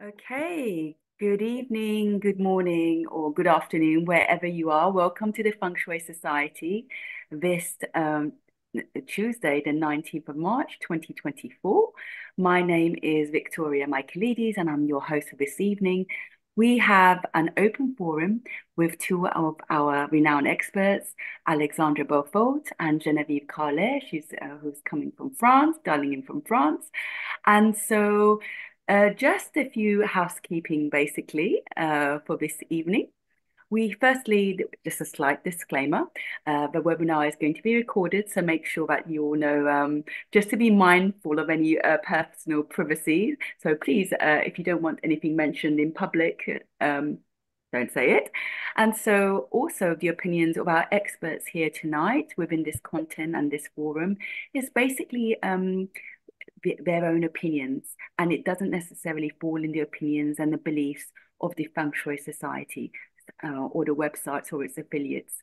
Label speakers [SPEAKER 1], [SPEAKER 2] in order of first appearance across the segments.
[SPEAKER 1] Okay, good evening, good morning, or good afternoon, wherever you are. Welcome to the Feng Shui Society this Tuesday, the 19th of March, 2024. My name is Victoria Michaelides, and I'm your host for this evening. We have an open forum with two of our renowned experts, Alexandra Berthault and Genevieve Carle. Who's coming from France, dialing in from France. And so just a few housekeeping basically for this evening. Just a slight disclaimer, the webinar is going to be recorded, so make sure that you all know just to be mindful of any personal privacy. So please, if you don't want anything mentioned in public, don't say it. And so also the opinions of our experts here tonight within this content and this forum is basically their own opinions, and it doesn't necessarily fall in the opinions and the beliefs of the Feng Shui Society or the websites or its affiliates.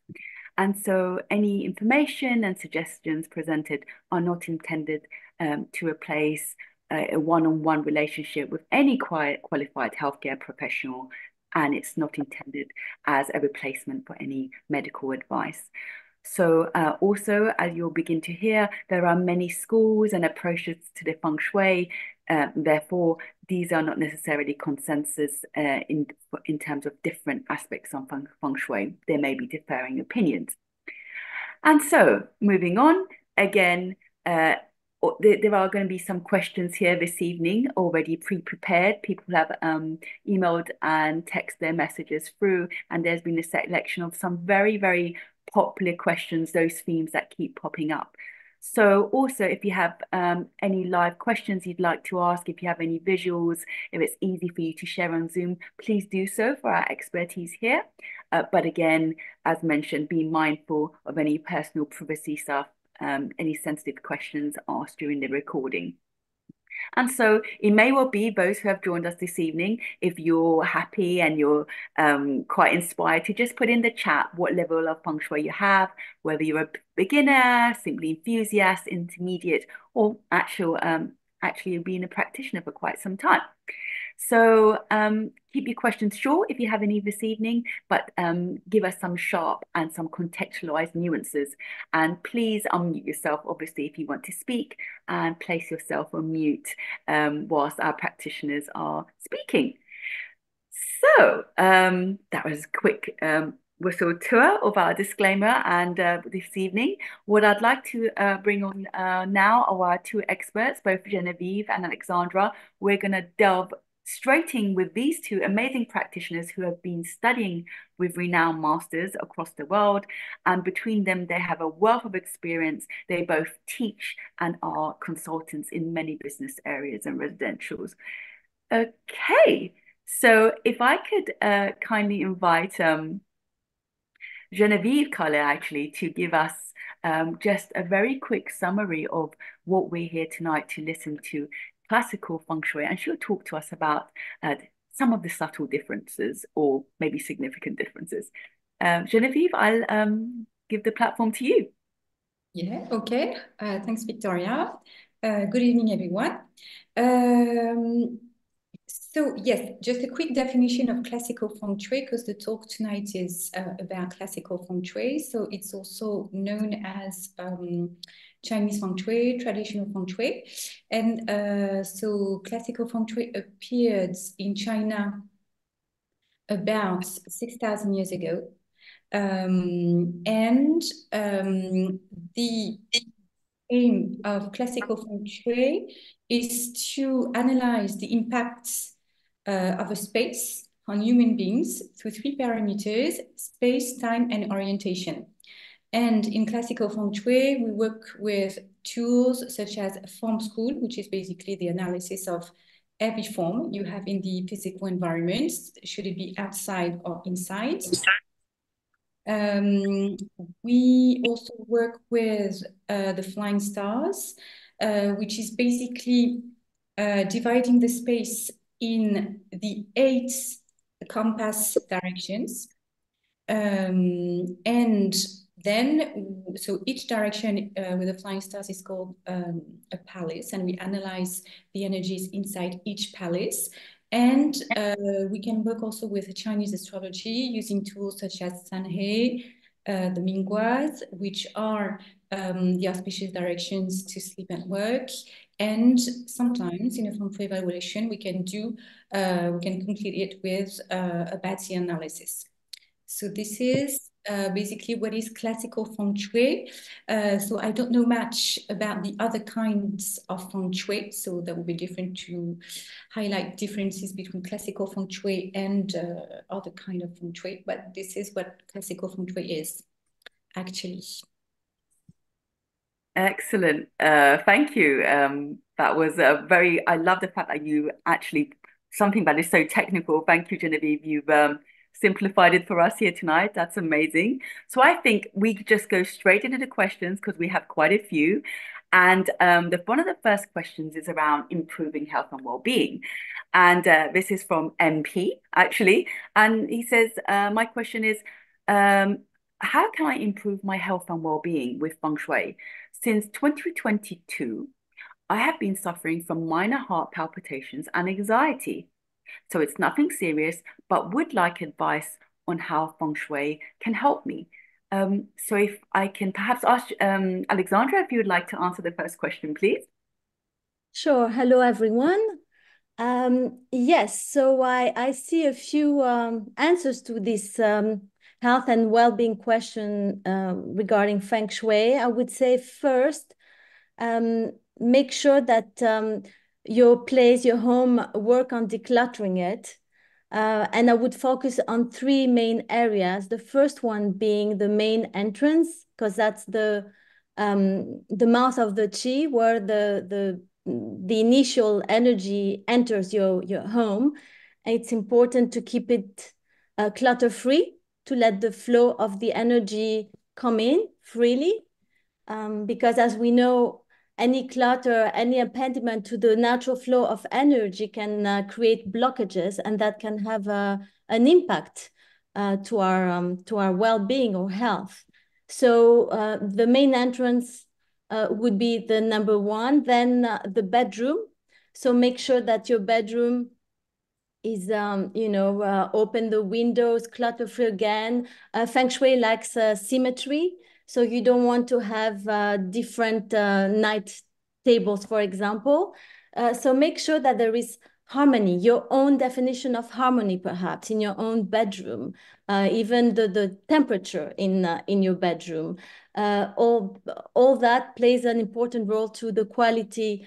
[SPEAKER 1] And so any information and suggestions presented are not intended to replace a one-on-one relationship with any qualified healthcare professional, and it's not intended as a replacement for any medical advice. So also, as you'll begin to hear, there are many schools and approaches to the feng shui. Therefore, these are not necessarily consensus in terms of different aspects of feng shui. There may be differing opinions. And so, moving on, again, there are going to be some questions here this evening already pre-prepared. People have emailed and text their messages through, and there's been a selection of some very, very popular questions, those themes that keep popping up. So also, if you have any live questions you'd like to ask, if you have any visuals, if it's easy for you to share on Zoom, please do so for our expertise here. But again, as mentioned, be mindful of any personal privacy stuff, any sensitive questions asked during the recording. And so it may well be those who have joined us this evening, if you're happy and you're quite inspired, to just put in the chat what level of feng shui you have, whether you're a beginner, simply enthusiast, intermediate, or actually you've been a practitioner for quite some time. So keep your questions short if you have any this evening, but give us some sharp and some contextualized nuances. And please unmute yourself, obviously, if you want to speak, and place yourself on mute whilst our practitioners are speaking. So that was a quick whistle tour of our disclaimer. And this evening, what I'd like to bring on now are our two experts, both Genevieve and Alexandra. We're going to delve straight in with these two amazing practitioners who have been studying with renowned masters across the world. And between them, they have a wealth of experience. They both teach and are consultants in many business areas and residentials. Okay, so if I could kindly invite Genevieve Carle actually to give us just a very quick summary of what we're here tonight to listen to, classical feng shui, and she'll talk to us about some of the subtle differences or maybe significant differences. Genevieve, I'll give the platform to you.
[SPEAKER 2] Yeah, okay. Thanks, Victoria. Good evening, everyone. So yes, just a quick definition of classical feng shui, because the talk tonight is about classical feng shui. So it's also known as Chinese feng shui, traditional feng shui. And so classical feng shui appeared in China about 6,000 years ago. The aim of classical feng shui is to analyze the impacts of a space on human beings through three parameters: space, time, and orientation. And in classical feng shui, we work with tools such as form school, which is basically the analysis of every form you have in the physical environment, should it be outside or inside. We also work with the flying stars, which is basically dividing the space in the 8 compass directions. And then, so each direction with the flying stars is called a palace, and we analyze the energies inside each palace. And we can work also with Chinese astrology using tools such as Sanhei, the Mingguas, which are the auspicious directions to sleep and work. And sometimes in a feng shui evaluation, we can complete it with a Bazi analysis. So this is basically what is classical feng shui. So I don't know much about the other kinds of feng shui. So that would be different to highlight differences between classical feng shui and other kind of feng shui. But this is what classical feng shui is, actually.
[SPEAKER 1] Excellent. Thank you. That was I love the fact that you actually, something that is so technical. Thank you, Genevieve. You've simplified it for us here tonight. That's amazing. So I think we could just go straight into the questions because we have quite a few. And one of the first questions is around improving health and well-being. And this is from MP, actually. And he says, my question is, how can I improve my health and well-being with feng shui? Since 2022, I have been suffering from minor heart palpitations and anxiety. So it's nothing serious, but would like advice on how feng shui can help me. So if I can perhaps ask Alexandra if you would like to answer the first question, please.
[SPEAKER 3] Sure. Hello, everyone. Yes, so I see a few answers to this health and well-being question regarding feng shui. I would say first, make sure that your place, your home, work on decluttering it. And I would focus on three main areas. The first one being the main entrance, because that's the mouth of the qi, where the initial energy enters your home. It's important to keep it clutter-free, to let the flow of the energy come in freely. Because as we know, any clutter, any impediment to the natural flow of energy can create blockages, and that can have an impact to our well-being or health. So the main entrance would be the number one. Then the bedroom. So make sure that your bedroom is, open the windows, clutter-free again. Feng Shui likes symmetry. So you don't want to have different night tables, for example. So make sure that there is harmony, your own definition of harmony, perhaps, in your own bedroom, even the temperature in your bedroom. All that plays an important role to the quality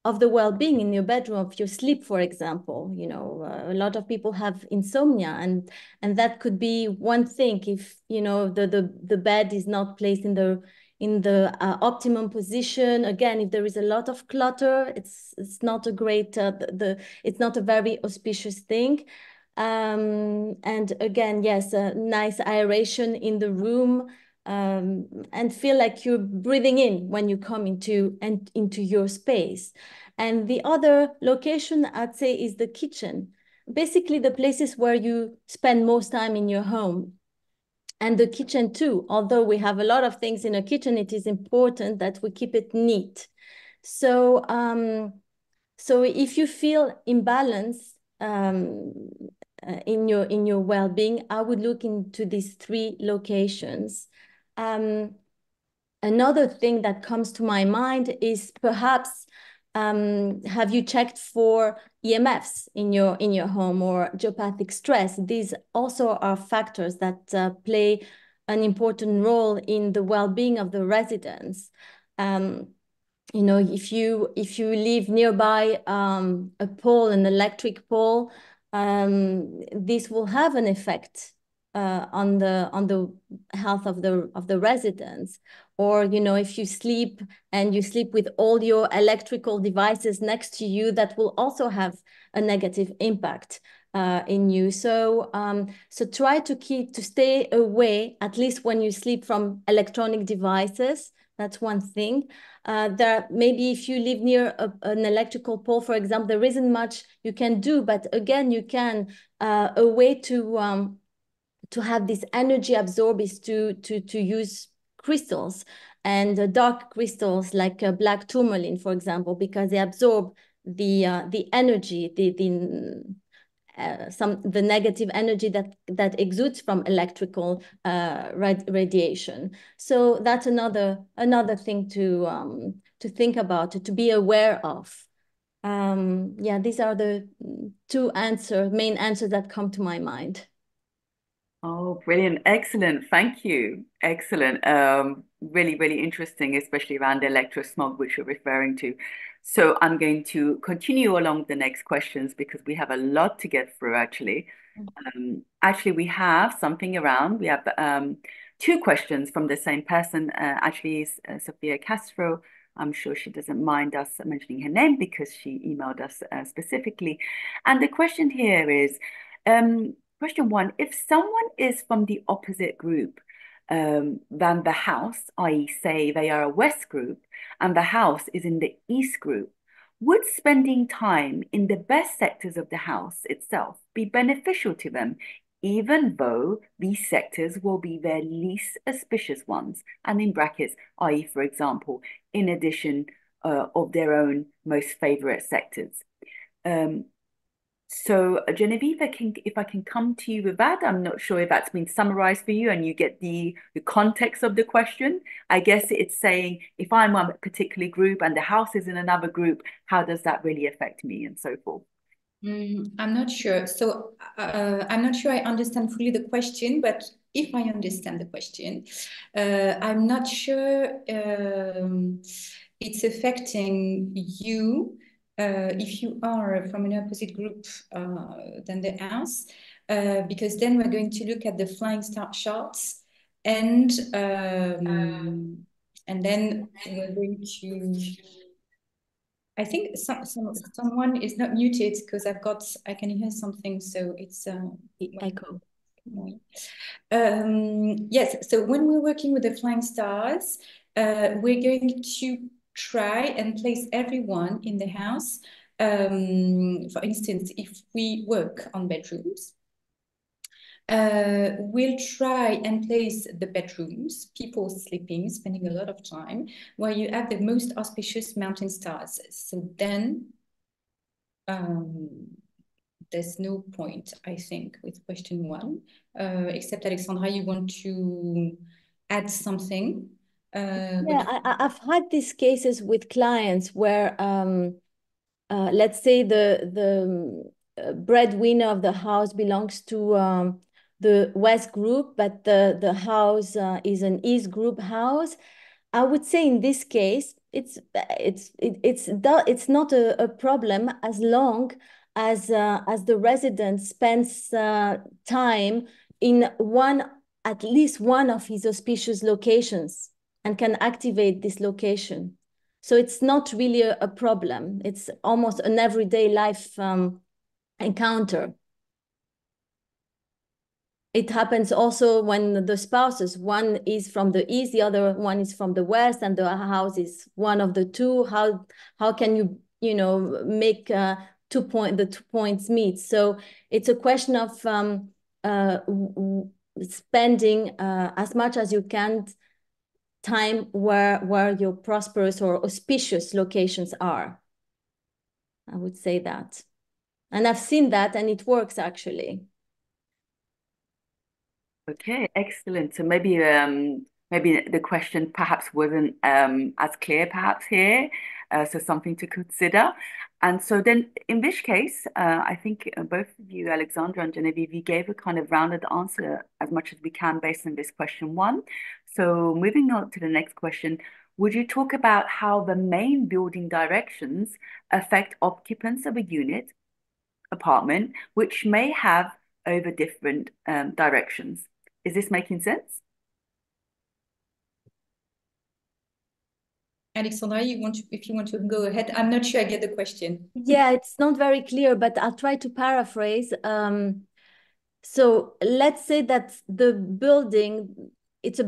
[SPEAKER 3] of the well-being in your bedroom, of your sleep, for example. A lot of people have insomnia, and that could be one thing if the bed is not placed in the optimum position. Again, if there is a lot of clutter, it's not a great it's not a very auspicious thing. And again, yes, a nice aeration in the room. And feel like you're breathing in when you come into your space. And the other location, I'd say, is the kitchen. Basically, the places where you spend most time in your home. And the kitchen too. Although we have a lot of things in a kitchen, it is important that we keep it neat. So, so if you feel imbalance in your well-being, I would look into these three locations. Another thing that comes to my mind is perhaps have you checked for EMFs in your home or geopathic stress? These also are factors that play an important role in the well-being of the residents. If you live nearby a pole, an electric pole, this will have an effect on the health of the residents. Or if you sleep with all your electrical devices next to you, that will also have a negative impact in you. So try to stay away, at least when you sleep, from electronic devices. That's one thing. Maybe if you live near an electrical pole, for example, there isn't much you can do, but again, you can a way to have this energy absorb is to use crystals, and dark crystals like black tourmaline, for example, because they absorb the energy, the negative energy that exudes from electrical radiation. So that's another thing to think about, to be aware of. Yeah, these are the main answers that come to my mind.
[SPEAKER 1] Oh, brilliant. Excellent. Thank you. Excellent. Really, really interesting, especially around the electrosmog, which you're referring to. So I'm going to continue along the next questions because we have a lot to get through, actually. Actually, we have something around. We have two questions from the same person. Actually, is Sophia Castro. I'm sure she doesn't mind us mentioning her name because she emailed us specifically. And the question here is, question one, if someone is from the opposite group than the house, i.e., say they are a West group and the house is in the East group, would spending time in the best sectors of the house itself be beneficial to them, even though these sectors will be their least auspicious ones? And in brackets, i.e., for example, in addition of their own most favorite sectors. So, Genevieve, if I can come to you with that, I'm not sure if that's been summarized for you and you get the context of the question. I guess it's saying if I'm a particular group and the house is in another group, how does that really affect me and so forth?
[SPEAKER 2] I'm not sure. So I'm not sure I understand fully the question, but if I understand the question, I'm not sure it's affecting you if you are from an opposite group than the house, because then we're going to look at the flying star charts, and then we're going to. I think someone is not muted because I can hear something, so it's
[SPEAKER 3] Echo.
[SPEAKER 2] Yes, so when we're working with the flying stars, we're going to try and place everyone in the house. For instance, if we work on bedrooms, we'll try and place the bedrooms, people sleeping, spending a lot of time, where you have the most auspicious mountain stars. So then there's no point, I think, with question one, except Alexandra, you want to add something?
[SPEAKER 3] Yeah, I've had these cases with clients where, let's say the breadwinner of the house belongs to the West group, but the house is an East group house. I would say in this case, it's not a problem as long as the resident spends time in at least one of his auspicious locations and can activate this location. So it's not really a problem. It's almost an everyday life encounter. It happens also when the spouses, one is from the East, the other one is from the West, and the house is one of the two. How can you make the 2 points meet? So it's a question of spending as much as you can time where your prosperous or auspicious locations are. I would say that. And I've seen that, and it works actually.
[SPEAKER 1] Okay, excellent. So maybe the question perhaps wasn't as clear perhaps here, so something to consider. And so then in this case, I think both of you, Alexandra and Genevieve, you gave a kind of rounded answer as much as we can based on this question one. So moving on to the next question, would you talk about how the main building directions affect occupants of a unit, apartment, which may have over different directions? Is this making sense?
[SPEAKER 2] Alexandra, if you want to go ahead. I'm not sure I get the question.
[SPEAKER 3] Yeah, it's not very clear, but I'll try to paraphrase. So let's say that the building, it's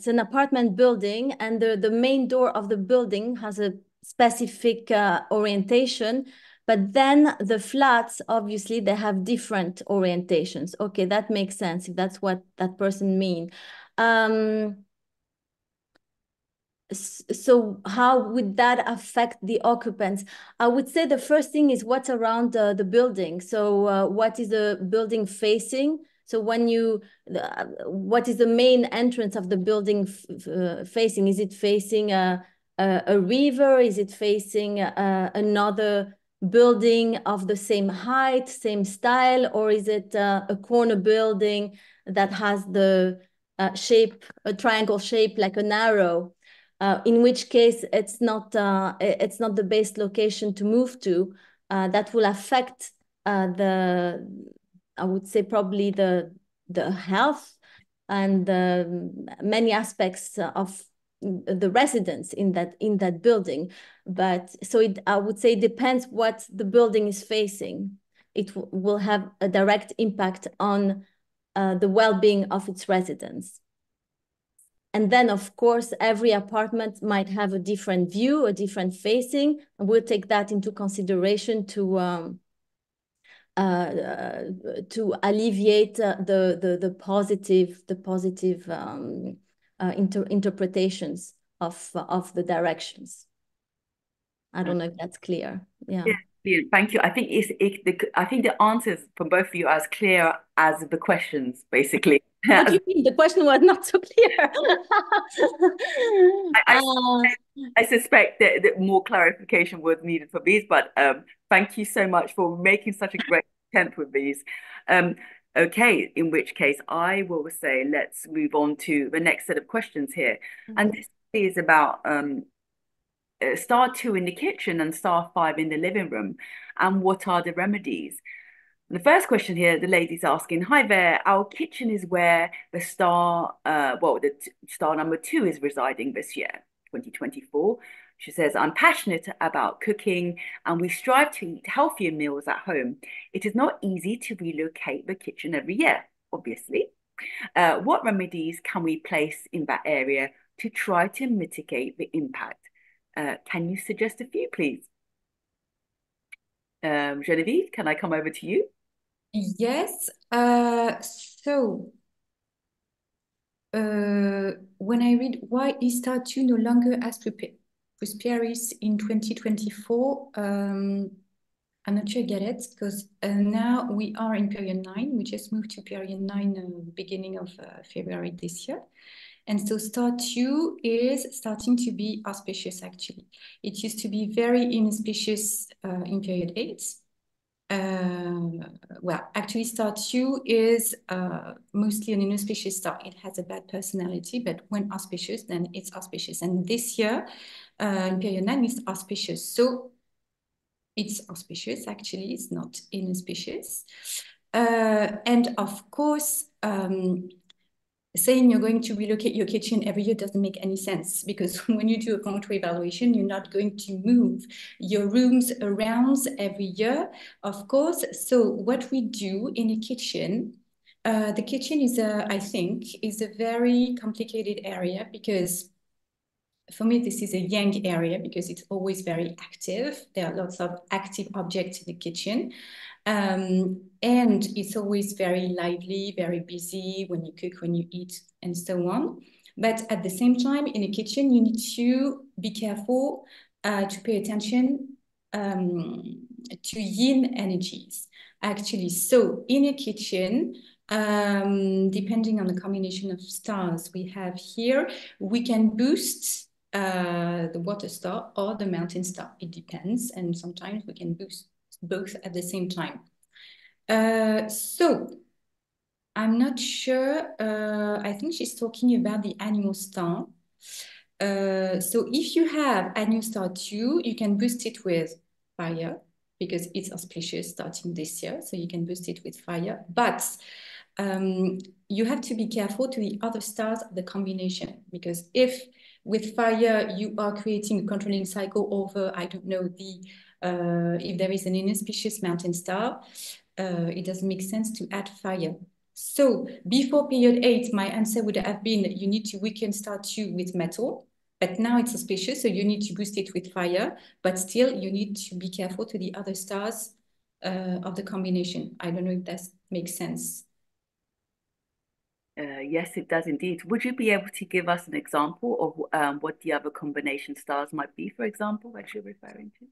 [SPEAKER 3] an apartment building, and the main door of the building has a specific orientation, but then the flats, obviously, they have different orientations. Okay, that makes sense if that's what that person means. So how would that affect the occupants? I would say the first thing is what's around the building. So what is the building facing? So when you, what is the main entrance of the building facing? Is it facing a river? Is it facing another building of the same height, same style? Or is it a corner building that has the shape, a triangle shape like an arrow? In which case it's not the best location to move to. That will affect I would say probably the health and many aspects of the residents in that building. But so I would say it depends what the building is facing. It will have a direct impact on the well-being of its residents. And then, of course, every apartment might have a different view, a different facing, and we'll take that into consideration to alleviate the positive interpretations of the directions. I don't know if that's clear. Yeah.
[SPEAKER 1] Yeah, thank you. I think I think the answers from both of you are as clear as the questions, basically.
[SPEAKER 3] What do you mean? The question was not so clear.
[SPEAKER 1] I, I suspect that more clarification was needed for these, but thank you so much for making such a great attempt with these. Um, okay, in which case I will say let's move on to the next set of questions here. And this is about star 2 in the kitchen and star 5 in the living room, and what are the remedies? The first question here, the lady's asking, hi there, our kitchen is where the star number 2 is residing this year, 2024. She says, I'm passionate about cooking and we strive to eat healthier meals at home. It is not easy to relocate the kitchen every year, obviously. What remedies can we place in that area to try to mitigate the impact? Can you suggest a few, please? Genevieve, can I come over to you?
[SPEAKER 2] Yes. When I read why is star 2 no longer as prosperous in 2024, I'm not sure I get it because now we are in period 9. We just moved to period 9 beginning of February this year. And so star 2 is starting to be auspicious, actually. It used to be very inauspicious in period 8. Well, actually, star 2 is mostly an inauspicious star. It has a bad personality, but when auspicious, then it's auspicious. And this year, in period 9, it's auspicious. So it's auspicious, actually. It's not inauspicious. And of course, saying you're going to relocate your kitchen every year doesn't make any sense, because when you do a feng shui evaluation, you're not going to move your rooms around every year, of course. So what we do in a kitchen, the kitchen is I think, is a very complicated area, because for me, this is a yang area because it's always very active. There are lots of active objects in the kitchen. And it's always very lively, very busy when you cook, when you eat, and so on. But at the same time, in a kitchen, you need to be careful to pay attention to yin energies, actually. So in a kitchen, depending on the combination of stars we have here, we can boost the water star or the mountain star. It depends, and sometimes we can boost both at the same time. So I'm not sure. I think she's talking about the animal star. So if you have animal star 2, you can boost it with fire because it's auspicious starting this year. So you can boost it with fire, but you have to be careful to the other stars of the combination, because if with fire you are creating a controlling cycle over, I don't know, if there is an inauspicious mountain star, it doesn't make sense to add fire. So before period 8, my answer would have been you need to weaken star 2 with metal, but now it's auspicious, so you need to boost it with fire, but still you need to be careful to the other stars of the combination. I don't know if that makes sense.
[SPEAKER 1] Yes, it does indeed. Would you be able to give us an example of what the other combination stars might be, for example, that you're referring to?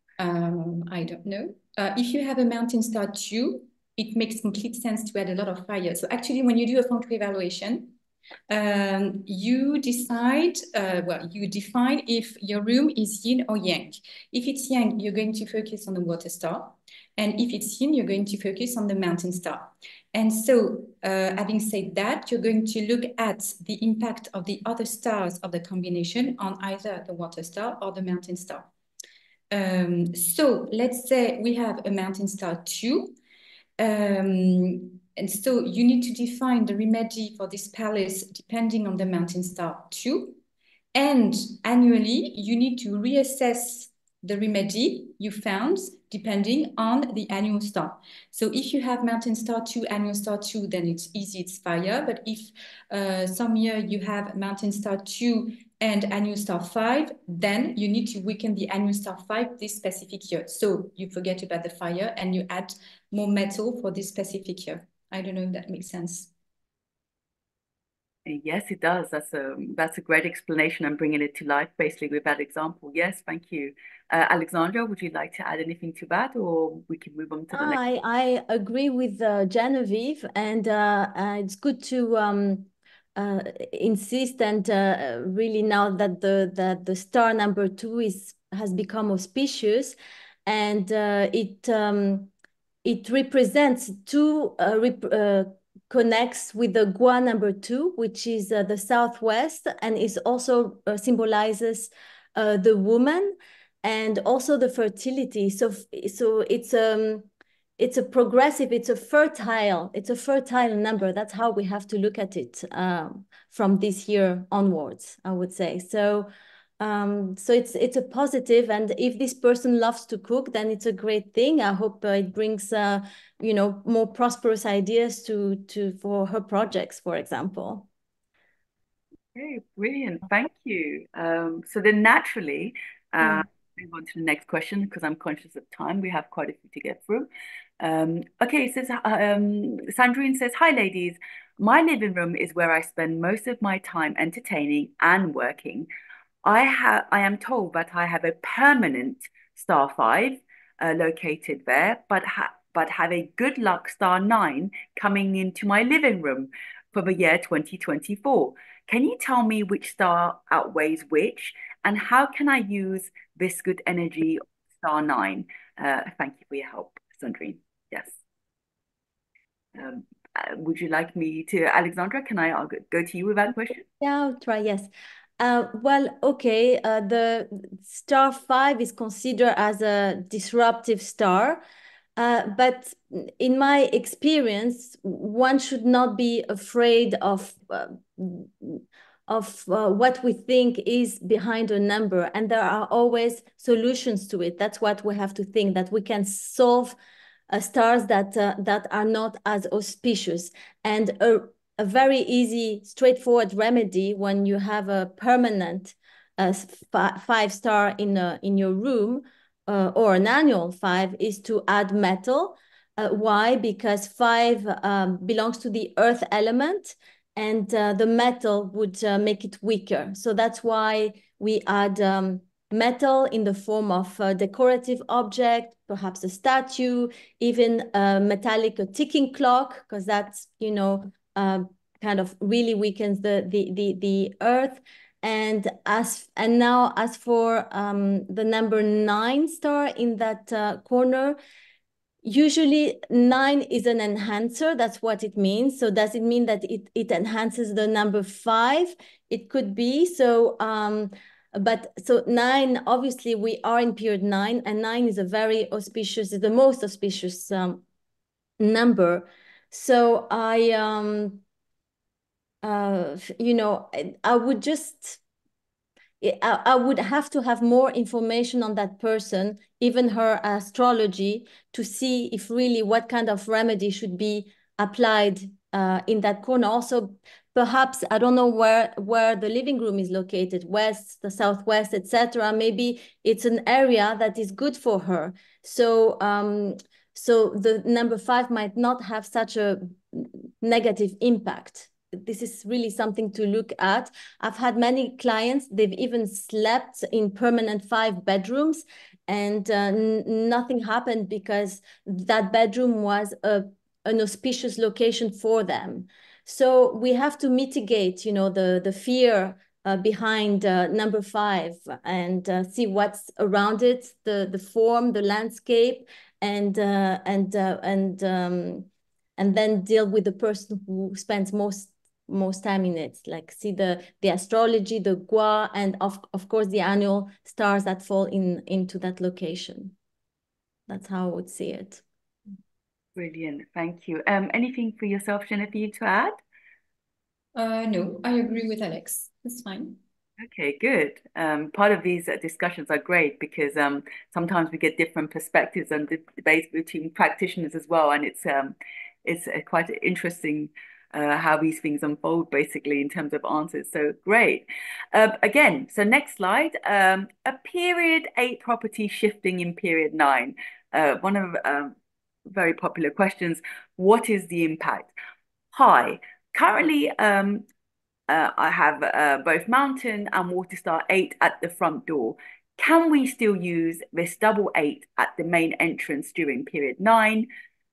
[SPEAKER 2] I don't know. If you have a mountain star 2, it makes complete sense to add a lot of fire. So actually, when you do a feng shui evaluation, you decide, you define if your room is yin or yang. If it's yang, you're going to focus on the water star. And if it's yin, you're going to focus on the mountain star. And so, having said that, you're going to look at the impact of the other stars of the combination on either the water star or the mountain star. So let's say we have a mountain star 2. And so you need to define the remedy for this palace depending on the mountain star 2. And annually, you need to reassess the remedy you found depending on the annual star. So if you have mountain star 2, annual star 2, then it's easy, it's fire. But if some year you have mountain star 2 and annual star 5, then you need to weaken the annual star 5 this specific year. So you forget about the fire and you add more metal for this specific year. I don't know if that makes sense.
[SPEAKER 1] Yes, it does. That's a great explanation and bringing it to life basically with that example. Yes, thank you. Alexandra, would you like to add anything to that, or we can move on to the next?
[SPEAKER 3] I agree with Genevieve, and it's good to insist and really now that the star number 2 has become auspicious, and it represents two connects with the Gua number 2, which is the southwest, and is also symbolizes the woman and also the fertility. So it's a progressive, it's a fertile number. That's how we have to look at it from this year onwards, I would say. So it's a positive, and if this person loves to cook, then it's a great thing. I hope it brings more prosperous ideas for her projects, for example.
[SPEAKER 1] Okay, brilliant. Thank you. So then naturally, move on to the next question because I'm conscious of time. We have quite a few to get through. Okay, it says Sandrine says, "Hi, ladies. My living room is where I spend most of my time entertaining and working. I am told that I have a permanent star 5 located there, but have a good luck star 9 coming into my living room for the year 2024. Can you tell me which star outweighs which, and how can I use this good energy of star 9? Thank you for your help, Sandrine." Yes. Would you like me to, Alexandra? Can I go to you with that question?
[SPEAKER 3] Yeah, I'll try. Yes. Well, okay. The star 5 is considered as a disruptive star, but in my experience, one should not be afraid of what we think is behind a number, and there are always solutions to it. That's what we have to think, that we can solve stars that are not as auspicious, and a very easy, straightforward remedy when you have a permanent 5-star in your room or an annual 5 is to add metal. Why? Because 5 belongs to the earth element, and the metal would make it weaker. So that's why we add metal in the form of a decorative object, perhaps a statue, even a metallic ticking clock, because that's, kind of really weakens the earth. And now as for the number 9 star in that corner, usually 9 is an enhancer. That's what it means. So does it mean that it enhances the number 5? It could be. So but so 9, obviously we are in period 9, and 9 is a very auspicious, is the most auspicious number. So I I would have to have more information on that person, even her astrology, to see if really what kind of remedy should be applied in that corner. Also, perhaps, I don't know where the living room is located, west, the southwest, etc. Maybe it's an area that is good for her. So, so the number 5 might not have such a negative impact this is really something to look at. I've had many clients, they've even slept in permanent 5 bedrooms, and nothing happened because that bedroom was an auspicious location for them. So we have to mitigate, you know, the fear behind number 5, and see what's around it, the form, the landscape, and then deal with the person who spends most time in it, like see the astrology, the gua, and of course the annual stars that fall into that location. That's how I would see it.
[SPEAKER 1] Brilliant, thank you. Anything for yourself, Genevieve, to add?
[SPEAKER 2] No, I agree with Alex. That's fine.
[SPEAKER 1] Okay, good. Part of these discussions are great because sometimes we get different perspectives and debates between practitioners as well, and it's quite interesting how these things unfold basically in terms of answers. So great. Again, so next slide. A period 8 property shifting in period 9. One of very popular questions. What is the impact? Hi. Currently, I have both mountain and water star 8 at the front door. Can we still use this double 8 at the main entrance during period 9?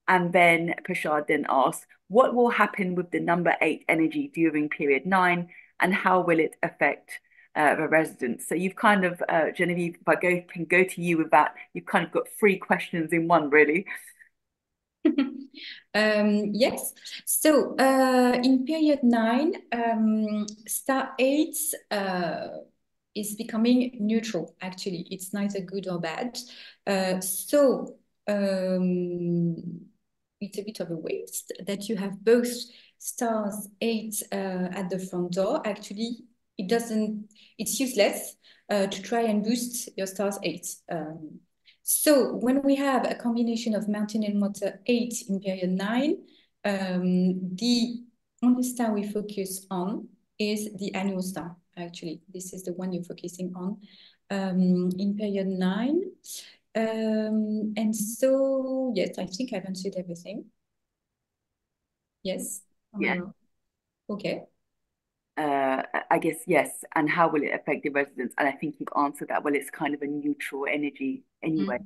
[SPEAKER 1] And then Prashad then asks, what will happen with the number 8 energy during period 9, and how will it affect the residents? So you've kind of, Genevieve, if I can go to you with that, you've kind of got 3 questions in one, really.
[SPEAKER 2] Yes. So in period 9, star 8 is becoming neutral. Actually, it's neither good or bad. So it's a bit of a waste that you have both stars 8 at the front door. Actually, it's useless to try and boost your stars 8. So when we have a combination of mountain and water 8 in period 9, the only star we focus on is the annual star. Actually, this is the one you're focusing on in period 9. And so, yes, I think I've answered everything. Yes?
[SPEAKER 1] Yeah.
[SPEAKER 2] Okay.
[SPEAKER 1] I guess yes. And how will it affect the residents? And I think you've answered that. Well, it's kind of a neutral energy anyway.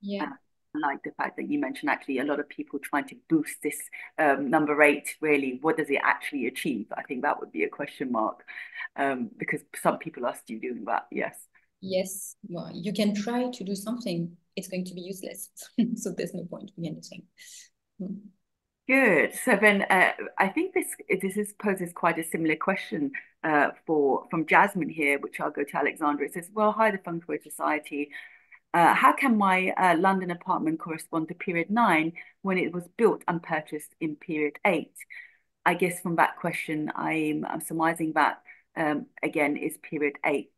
[SPEAKER 2] Yeah.
[SPEAKER 1] I like the fact that you mentioned actually a lot of people trying to boost this number 8. Really, what does it actually achieve? I think that would be a question mark, because some people are still doing that. Yes.
[SPEAKER 2] Yes. Well, you can try to do something. It's going to be useless. So there's no point in anything.
[SPEAKER 1] Good. So then I think this poses quite a similar question from Jasmine here, which I'll go to Alexandra. It says, well, hi, the Feng Shui Society. How can my London apartment correspond to period 9 when it was built and purchased in period 8? I guess from that question, I'm surmising that again is period 8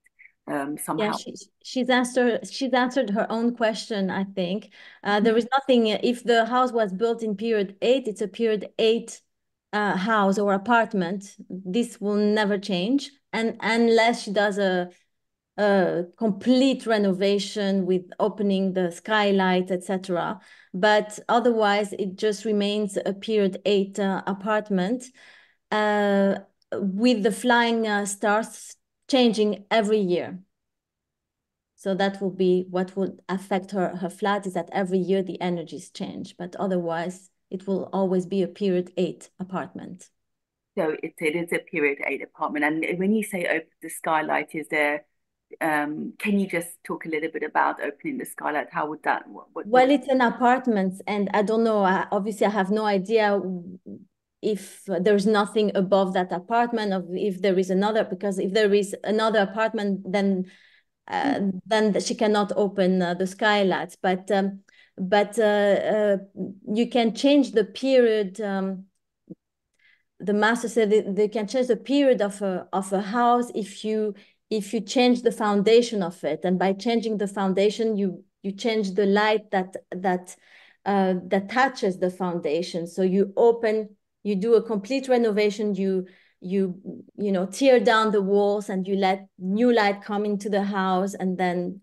[SPEAKER 1] somehow.
[SPEAKER 3] Yeah, she's answered her own question, I think. There is nothing, if the house was built in period 8, it's a period 8 house or apartment. This will never change, and unless she does a complete renovation with opening the skylight, etc. But otherwise, it just remains a period 8 apartment with the flying stars changing every year. So that will be what would affect her flat, is that every year the energies change, but otherwise it will always be a period 8 apartment.
[SPEAKER 1] So it is a period 8 apartment. And when you say open the skylight, is there, can you just talk a little bit about opening the skylight? How would that,
[SPEAKER 3] Well, it's an apartment, and I don't know, obviously I have no idea if there's nothing above that apartment, or if there is another, because if there is another apartment, then she cannot open the skylights. But you can change the period. The master said they can change the period of a house if you change the foundation of it, and by changing the foundation, you change the light that touches the foundation. So you do a complete renovation. You tear down the walls and you let new light come into the house, and then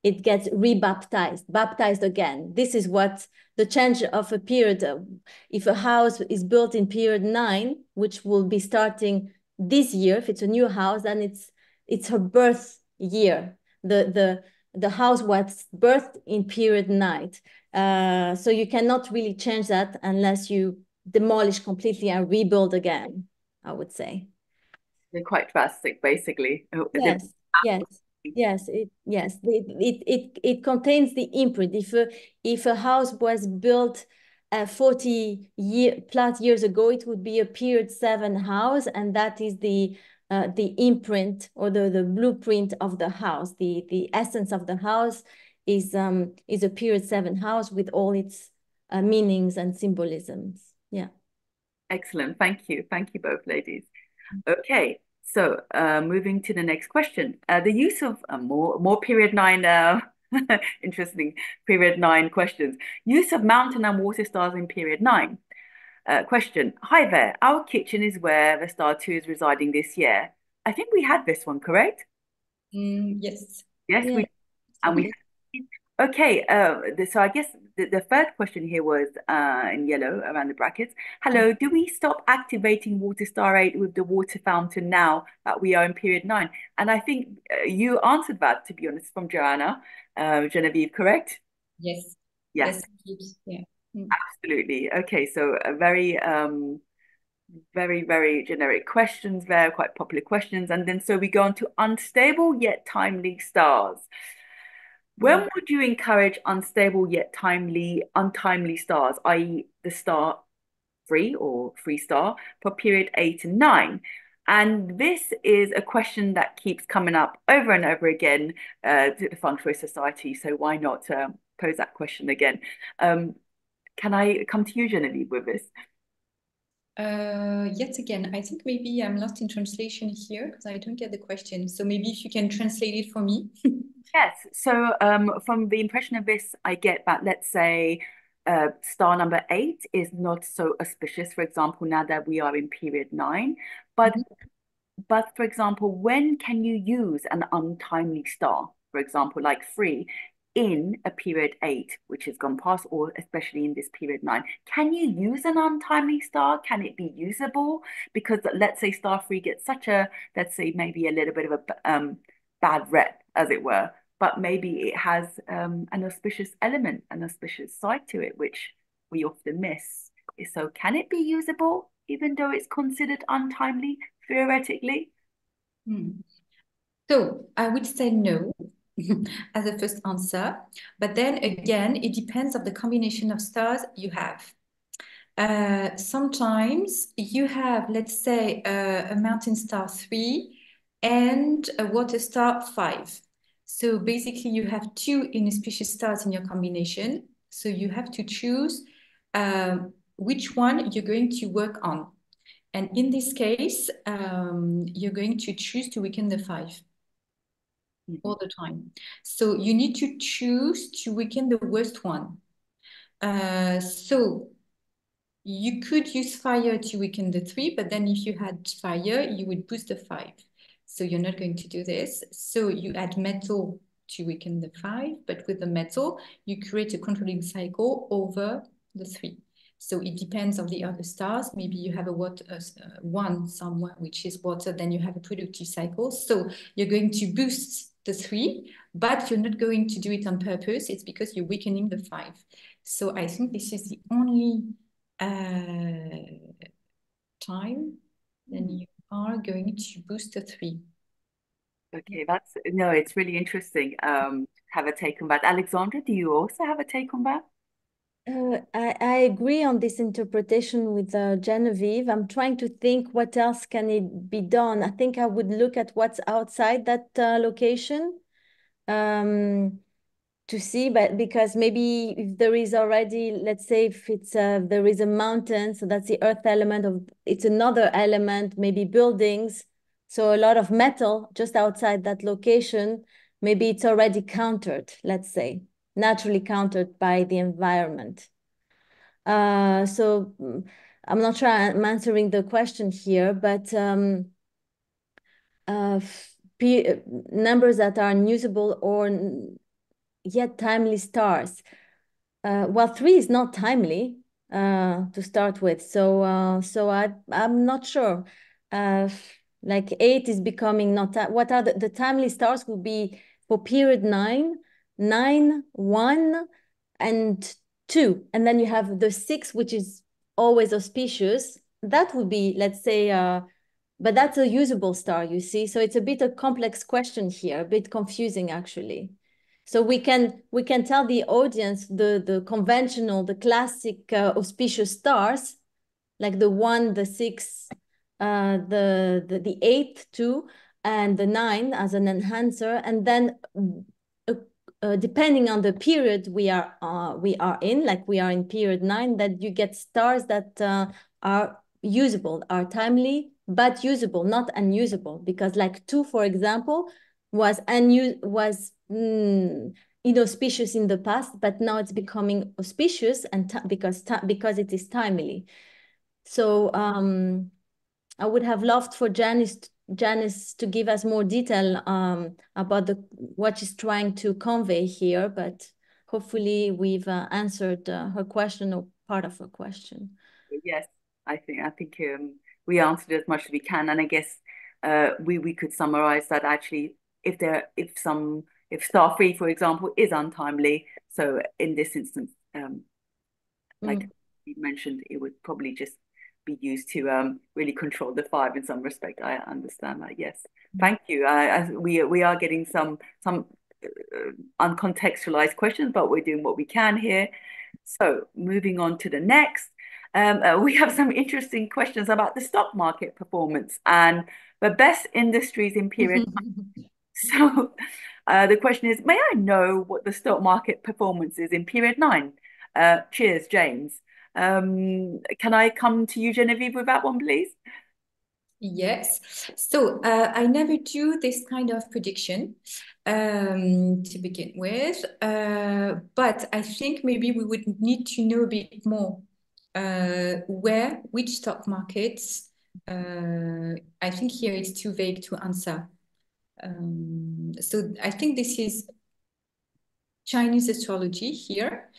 [SPEAKER 3] it gets rebaptized, baptized again. This is what the change of a period. If a house is built in period 9, which will be starting this year, if it's a new house, then it's her birth year. The house was birthed in period 9. So you cannot really change that unless you demolish completely and rebuild again, I would say.
[SPEAKER 1] They're quite drastic, basically.
[SPEAKER 3] Yes, yes, it contains the imprint. If a house was built 40 plus years ago, it would be a period 7 house, and that is the imprint or the blueprint of the house. The essence of the house is a period 7 house with all its meanings and symbolisms. Yeah.
[SPEAKER 1] Excellent. Thank you. Thank you both, ladies. Okay, so moving to the next question. The use of more period 9 interesting period 9 questions. Use of mountain and water stars in period 9. Question. Hi there. Our kitchen is where the star 2 is residing this year. I think we had this one, correct?
[SPEAKER 2] Yes.
[SPEAKER 1] Yes,
[SPEAKER 3] Yeah.
[SPEAKER 1] we okay. So I guess the third question here was in yellow around the brackets. Hello, do we stop activating Water Star 8 with the water fountain now that we are in period 9? And I think you answered that, to be honest, from Joanna, Genevieve, correct?
[SPEAKER 2] Yes.
[SPEAKER 1] Yes,
[SPEAKER 2] Yeah.
[SPEAKER 1] absolutely. Okay, so a very generic questions there, quite popular questions. And then so we go on to unstable yet timely stars. When would you encourage unstable yet untimely stars, i.e., the star 3 or 3 star for period 8 and 9? And this is a question that keeps coming up over and over again to the Feng Shui Society. So why not pose that question again? Can I come to you, Genevieve, with this?
[SPEAKER 2] Yet again, I think maybe I'm lost in translation here because I don't get the question. So maybe if you can translate it for me.
[SPEAKER 1] Yes. So from the impression of this, I get that, let's say, star number 8 is not so auspicious, for example, now that we are in period 9. But for example, when can you use an untimely star, for example, like 3, in a period 8, which has gone past, or especially in this period 9? Can you use an untimely star? Can it be usable? Because let's say star 3 gets such a, let's say maybe a little bit of a bad rep, as it were, but maybe it has an auspicious element, an auspicious side to it, which we often miss. So can it be usable, even though it's considered untimely, theoretically?
[SPEAKER 2] So I would say no as a first answer. But then again, it depends on the combination of stars you have. Sometimes you have, let's say, a mountain star 3 and a water star 5. So basically you have 2 inauspicious stars in your combination. So you have to choose which one you're going to work on. And in this case, you're going to choose to weaken the 5 all the time. So you need to choose to weaken the worst one. So you could use fire to weaken the 3, but then if you had fire, you would boost the 5. So you're not going to do this. So you add metal to weaken the 5, but with the metal, you create a controlling cycle over the 3. So it depends on the other stars. Maybe you have a water, one somewhere, which is water, then you have a productive cycle. So you're going to boost the 3, but you're not going to do it on purpose. It's because you're weakening the 5. So I think this is the only time, then you are going to boost the 3.
[SPEAKER 1] Okay, it's really interesting. Have a take on that. Alexandra, do you also have a take on that?
[SPEAKER 3] I agree on this interpretation with Genevieve. I'm trying to think what else can it be done. I think I would look at what's outside that location. To see, but because maybe if there is already, let's say if it's there is a mountain, so that's the earth element of, it's another element, maybe buildings, so a lot of metal just outside that location, maybe it's already countered, let's say, naturally countered by the environment. So I'm not sure I'm answering the question here, but numbers that are unusable or yet timely stars. Well, 3 is not timely to start with, so I'm not sure. Like 8 is becoming not. What are the timely stars would be for period 9, 9, 1, and 2, and then you have the 6, which is always auspicious. That would be, let's say, but that's a usable star, you see. So it's a bit a complex question here, a bit confusing actually. So we can tell the audience the conventional, the classic auspicious stars, like the 1, the 6, the 8 too, and the 9 as an enhancer, and then depending on the period we are in, like we are in period 9, that you get stars that are usable, are timely but usable, not unusable, because like 2, for example, was inauspicious in the past, but now it's becoming auspicious, and because it is timely. So I would have loved for Janice to give us more detail about what she's trying to convey here, but hopefully we've answered her question or part of her question.
[SPEAKER 1] Yes, I think we answered as much as we can, and I guess we could summarize that actually if star 3, for example, is untimely, so in this instance, like you mentioned, it would probably just be used to really control the 5 in some respect. I understand that. Yes, thank you. We are getting some uncontextualized questions, but we're doing what we can here. So moving on to the next. We have some interesting questions about the stock market performance and the best industries in period. So the question is, may I know what the stock market performance is in period 9? Cheers, James. Can I come to you, Genevieve, with that one, please?
[SPEAKER 2] Yes. So I never do this kind of prediction to begin with, but I think maybe we would need to know a bit more which stock markets. I think here it's too vague to answer. So I think this is Chinese astrology here.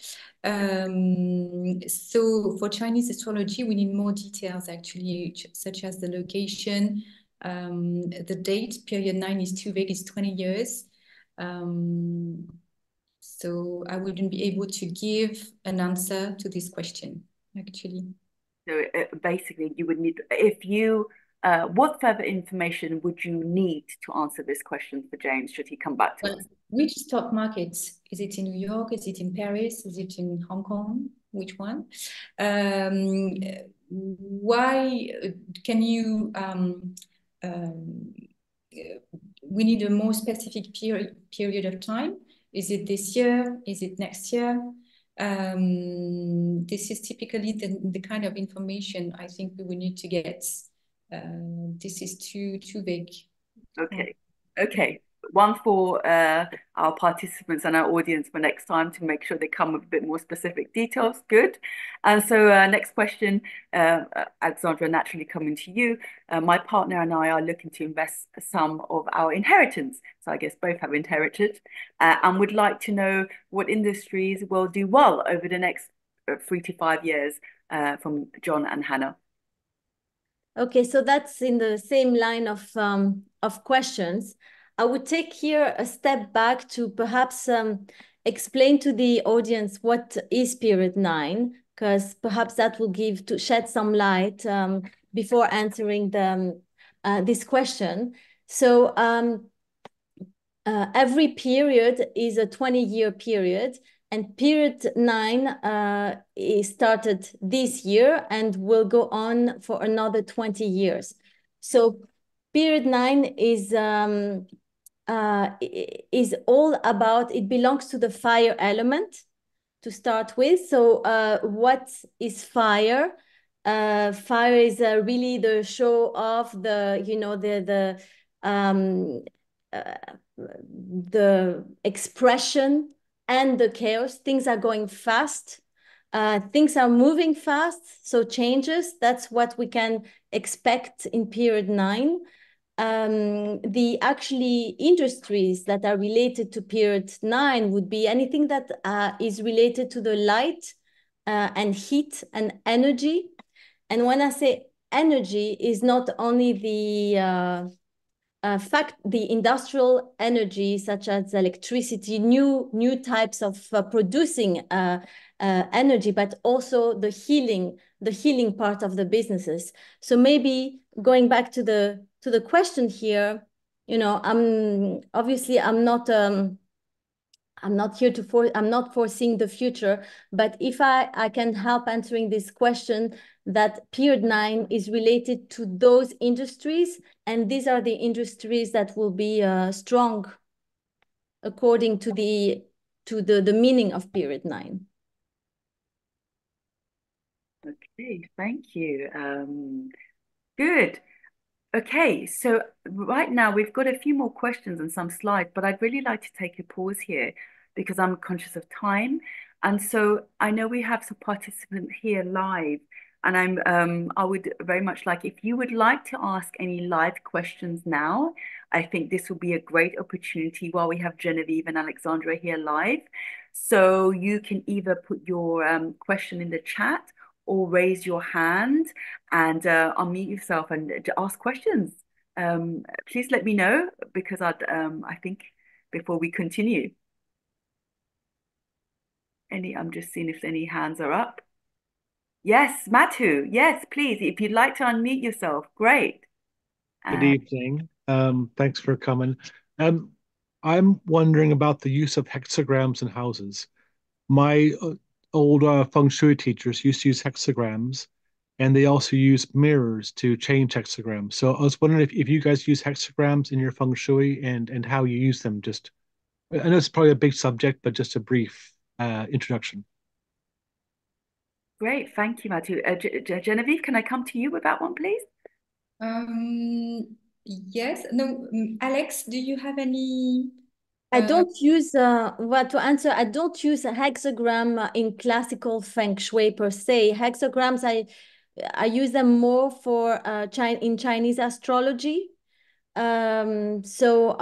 [SPEAKER 2] So for Chinese astrology, we need more details actually, such as the location, the date. Period 9 is too vague, it's 20 years. So I wouldn't be able to give an answer to this question, actually.
[SPEAKER 1] So basically, you would need, what further information would you need to answer this question for James, should he come back to us?
[SPEAKER 2] Which stock markets? Is it in New York? Is it in Paris? Is it in Hong Kong? Which one? Why can you, we need a more specific period of time. Is it this year? Is it next year? This is typically the kind of information I think we will need to get. This is too vague.
[SPEAKER 1] Okay. One for our participants and our audience for next time, to make sure they come with a bit more specific details. Good. And so next question, Alexandra, naturally coming to you. My partner and I are looking to invest some of our inheritance. So I guess both have inherited, and would like to know what industries will do well over the next 3 to 5 years, from John and Hannah.
[SPEAKER 3] Okay, so that's in the same line of questions. I would take here a step back to perhaps explain to the audience what is period 9, because perhaps that will shed some light before answering this question. So every period is a 20-year period, and period 9 is started this year and will go on for another 20 years. So period 9 is all about, it belongs to the fire element to start with. So what is fire? Fire is really the show of the expression and the chaos. Things are going fast. Things are moving fast. So changes, that's what we can expect in period 9. the actually industries that are related to period 9 would be anything that is related to the light and heat and energy. And when I say energy, is not only the the industrial energy, such as electricity, new types of producing energy, but also the healing part of the businesses. So maybe going back to the question here, you know, I'm not here I'm not foreseeing the future, but if I can help answering this question, that period 9 is related to those industries, and these are the industries that will be strong according to the meaning of period 9.
[SPEAKER 1] Okay, thank you. Good. Okay, so right now we've got a few more questions and some slides, but I'd really like to take a pause here because I'm conscious of time. And so I know we have some participants here live, and I would very much like if you would like to ask any live questions now. I think this will be a great opportunity while we have Genevieve and Alexandra here live. So you can either put your question in the chat or raise your hand and unmute yourself and ask questions. Please let me know because I think before we continue. I'm just seeing if any hands are up. Yes, Matu. Yes, please. If you'd like to unmute yourself, great.
[SPEAKER 4] Good evening. Thanks for coming. Um, I'm wondering about the use of hexagrams in houses. My old feng shui teachers used to use hexagrams, and they also use mirrors to change hexagrams. So I was wondering if you guys use hexagrams in your feng shui and how you use them. Just I know it's probably a big subject, but just a brief introduction.
[SPEAKER 1] Great, thank you, Matu. Genevieve, can I come to you with that one, please?
[SPEAKER 2] Yes. No, Alex, do you have any?
[SPEAKER 3] I don't use, well, to answer, I don't use a hexagram in classical feng shui per se. Hexagrams, I use them more for in Chinese astrology. So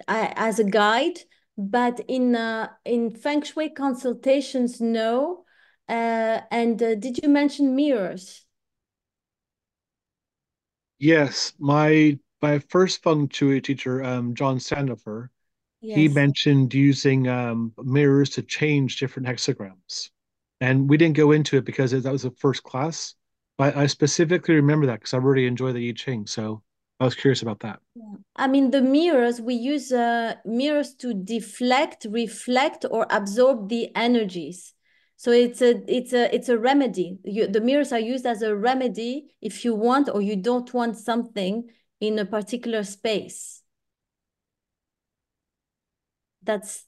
[SPEAKER 3] as a guide, but in feng shui consultations, no. And did you mention mirrors?
[SPEAKER 4] Yes, my first feng shui teacher, John Sandifer, he
[SPEAKER 3] Yes.
[SPEAKER 4] mentioned using mirrors to change different hexagrams. And we didn't go into it because that was the first class. But I specifically remember that because I really enjoy the I Ching. So I was curious about that.
[SPEAKER 3] Yeah. I mean, the mirrors, we use mirrors to deflect, reflect, or absorb the energies. So it's a remedy. The mirrors are used as a remedy if you want or you don't want something in a particular space. That's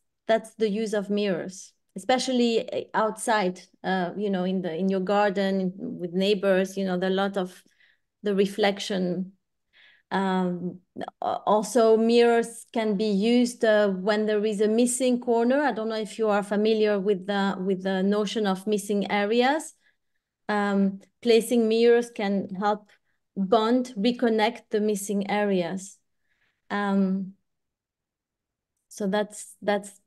[SPEAKER 3] the use of mirrors, especially outside, you know, in your garden with neighbors, you know, there are a lot of the reflection. Also, mirrors can be used when there is a missing corner. I don't know if you are familiar with the notion of missing areas. Placing mirrors can help reconnect the missing areas. So that's the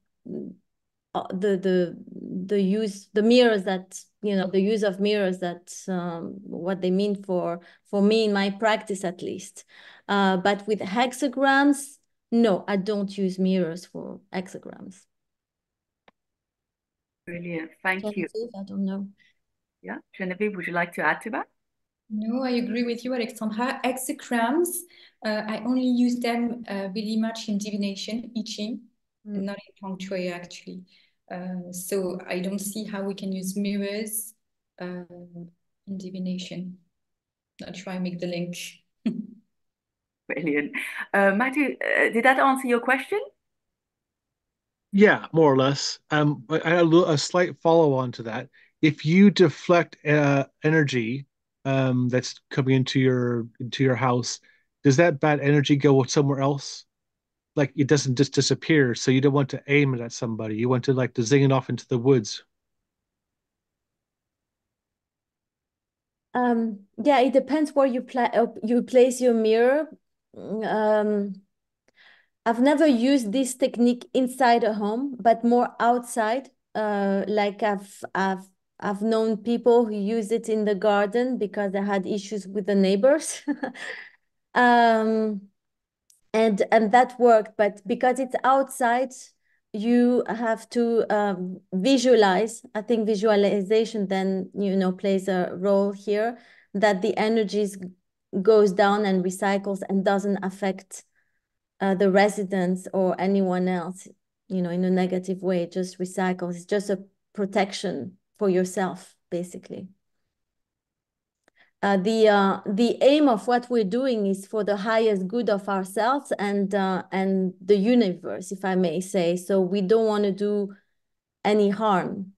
[SPEAKER 3] mirrors that, you know, the use of mirrors, that what they mean for me in my practice at least. But with hexagrams, no, I don't use mirrors for hexagrams.
[SPEAKER 1] Brilliant, thank you.
[SPEAKER 3] Genevieve, I don't know.
[SPEAKER 1] Yeah, Genevieve, would you like to add to that?
[SPEAKER 2] No, I agree with you, Alexandra. Hexagrams, I only use them really much in divination, I Ching, not in feng shui actually. So I don't see how we can use mirrors in divination. Not sure I make the link.
[SPEAKER 1] Brilliant. Matthew, did that answer your question?
[SPEAKER 4] Yeah, more or less. I had a slight follow on to that. If you deflect energy that's coming into your house, does that bad energy go somewhere else? Like it doesn't just disappear, so you don't want to aim it at somebody. You want to like to zing it off into the woods.
[SPEAKER 3] Yeah, it depends where you place your mirror. I've never used this technique inside a home, but more outside. Like I've known people who use it in the garden because they had issues with the neighbors. And that worked, but because it's outside, you have to visualize. I think visualization then, plays a role here, that the energies goes down and recycles and doesn't affect the residents or anyone else, in a negative way. It just recycles. It's just a protection for yourself, basically. The aim of what we're doing is for the highest good of ourselves and the universe, if I may say. So we don't want to do any harm.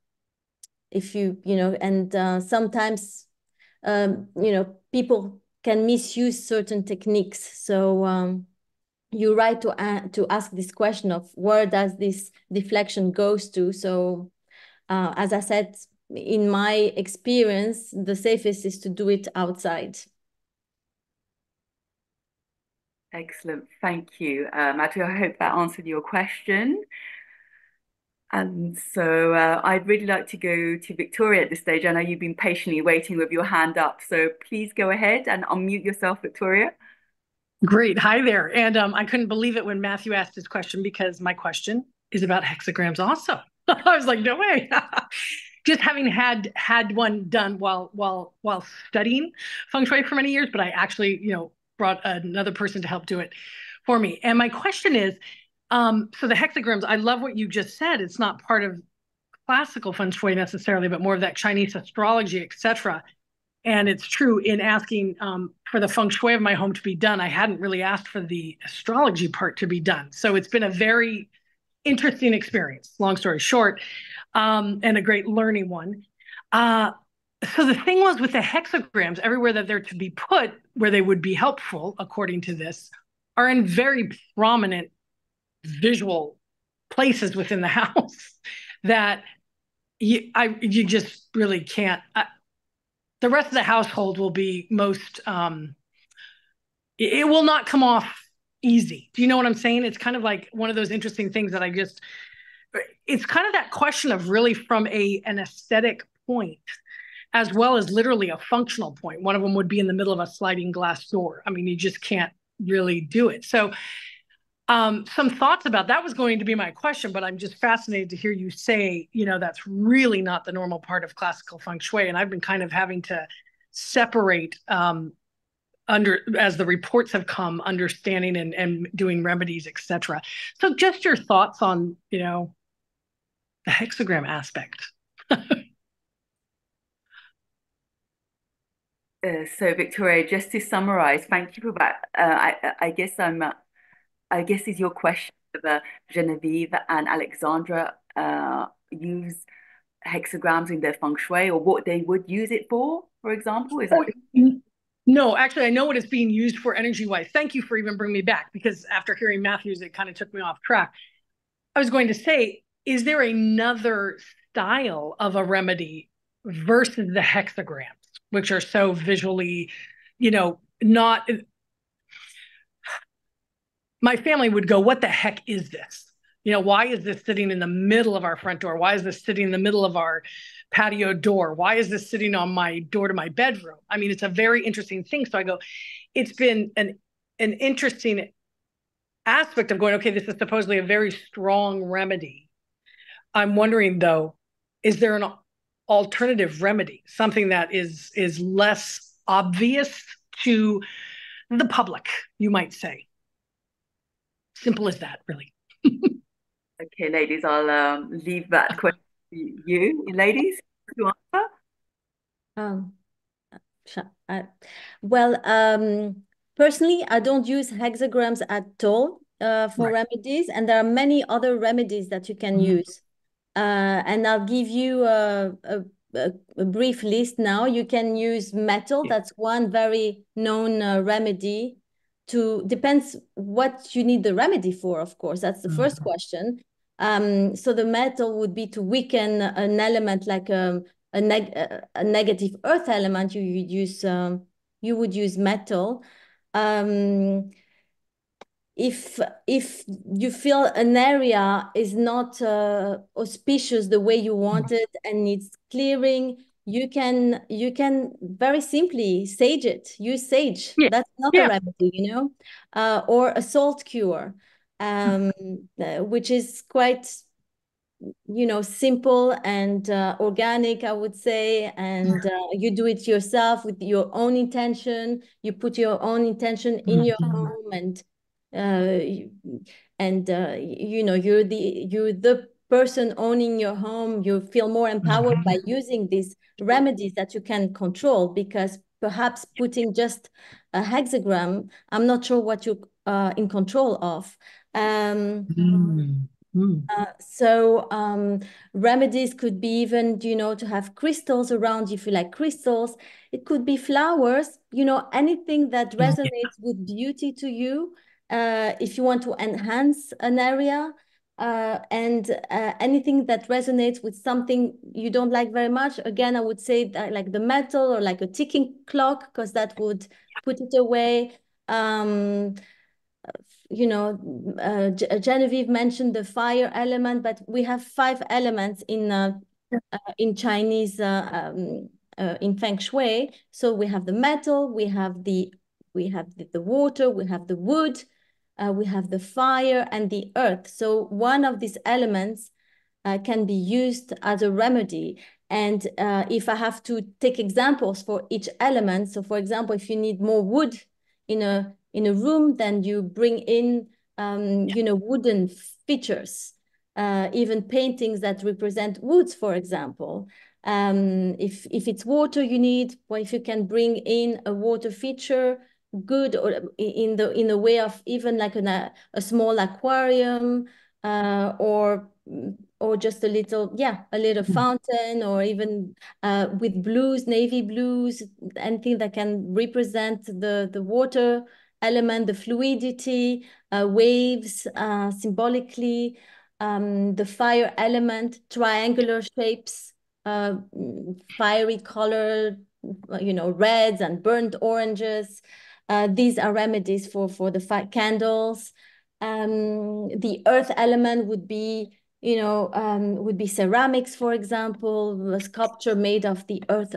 [SPEAKER 3] If and sometimes people can misuse certain techniques. So you're right to ask this question of where does this deflection goes to. So as I said, in my experience, the safest is to do it outside.
[SPEAKER 1] Excellent. Thank you. Matthew, I hope that answered your question. And so I'd really like to go to Victoria at this stage. I know you've been patiently waiting with your hand up. So please go ahead and unmute yourself, Victoria.
[SPEAKER 5] Great. Hi there. And I couldn't believe it when Matthew asked his question, because my question is about hexagrams also. I was like, no way. Just having had one done while studying feng shui for many years, but I actually, brought another person to help do it for me. And my question is, so the hexagrams, I love what you just said. It's not part of classical feng shui necessarily, but more of that Chinese astrology, etc. And it's true in asking for the feng shui of my home to be done. I hadn't really asked for the astrology part to be done. So it's been a very interesting experience, long story short, and a great learning one. So the thing was with the hexagrams, everywhere that they're to be put, where they would be helpful, according to this, are in very prominent visual places within the house that you just really can't. The rest of the household will be most, it will not come off easy. Do you know what I'm saying? It's kind of like one of those interesting things that it's kind of that question of really from an aesthetic point, as well as literally a functional point. One of them would be in the middle of a sliding glass door. I mean, you just can't really do it. So some thoughts about that was going to be my question, but I'm just fascinated to hear you say, that's really not the normal part of classical feng shui. And I've been kind of having to separate as the reports have come, understanding and doing remedies, etc. So just your thoughts on, the hexagram aspect.
[SPEAKER 1] So Victoria, just to summarize, thank you for that. I guess is your question whether Genevieve and Alexandra use hexagrams in their feng shui, or what they would use it for example? Is that...
[SPEAKER 5] No, actually, I know what it's being used for energy-wise. Thank you for even bringing me back, because after hearing Matthew's, it kind of took me off track. I was going to say, is there another style of a remedy versus the hexagrams, which are so visually, not... My family would go, what the heck is this? Why is this sitting in the middle of our front door? Why is this sitting in the middle of our patio door? Why is this sitting on my door to my bedroom? I mean, it's a very interesting thing. So I go, it's been an interesting aspect of going, okay, this is supposedly a very strong remedy. I'm wondering, though, is there an alternative remedy, something that is less obvious to the public, you might say? Simple as that, really.
[SPEAKER 1] Okay, ladies, I'll leave that question to you, ladies, to answer.
[SPEAKER 3] Personally, I don't use hexagrams at all for remedies, and there are many other remedies that you can use. And I'll give you a brief list now. You can use metal. That's one very known remedy. Depends what you need the remedy for, of course. That's the first question. So the metal would be to weaken an element like a negative earth element. You would use metal. if you feel an area is not auspicious the way you want it and needs clearing, you can very simply sage it. Use sage.
[SPEAKER 5] Yeah.
[SPEAKER 3] That's not a remedy, you know, or a salt cure, which is quite, you know, simple and organic, I would say. And you do it yourself with your own intention. You put your own intention in your home, and you know, you're the person owning your home. You feel more empowered by using these remedies that you can control, because perhaps putting just a hexagram, I'm not sure what you're in control of. So remedies could be even, you know, to have crystals around if you like crystals. It could be flowers, you know, anything that resonates with beauty to you. If you want to enhance an area, and anything that resonates with something you don't like very much. Again, I would say that, like the metal or like a ticking clock, because that would put it away. You know, Genevieve mentioned the fire element, but we have 5 elements in Chinese in Feng Shui. So we have the metal, we have the water, we have the wood, we have the fire and the earth. So one of these elements can be used as a remedy. And if I have to take examples for each element, so for example, if you need more wood in a room, then you bring in you know, wooden features, even paintings that represent woods, for example. If it's water you need, well, if you can bring in a water feature, good, or in the way of even like a small aquarium, or just a little, a little fountain, or even with blues, navy blues, anything that can represent the water element, the fluidity, waves, symbolically, the fire element, triangular shapes, fiery color, you know, reds and burnt oranges. These are remedies for the candles. The earth element would be, you know, would be ceramics, for example, a sculpture made of the earth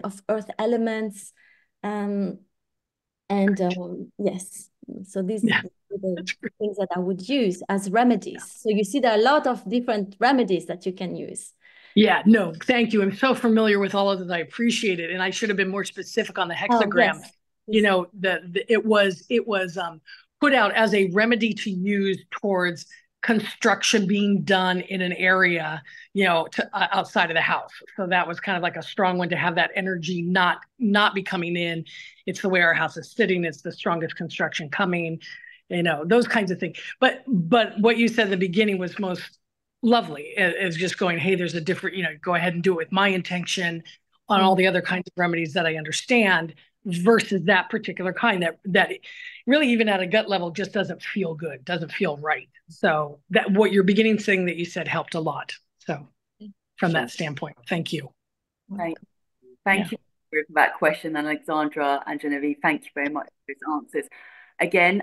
[SPEAKER 3] elements. Yes, so these are the things that I would use as remedies. So you see, there are a lot of different remedies that you can use.
[SPEAKER 5] Yeah, no, thank you. I'm so familiar with all of this. I appreciate it. And I should have been more specific on the hexagram.
[SPEAKER 3] Yes.
[SPEAKER 5] You know, it was put out as a remedy to use towards construction being done in an area, you know, outside of the house. So that was kind of like a strong one to have that energy not be coming in. It's the way our house is sitting. It's the strongest construction coming, you know, those kinds of things. But what you said in the beginning was most lovely, is just going, hey, there's a different, you know, go ahead and do it with my intention on all the other kinds of remedies that I understand, versus that particular kind that really, even at a gut level, just doesn't feel good, doesn't feel right. So that what your beginning thing that you said helped a lot. So from that standpoint, thank you.
[SPEAKER 1] Thank you for that question, Alexandra and Genevieve. Thank you very much for those answers. Again,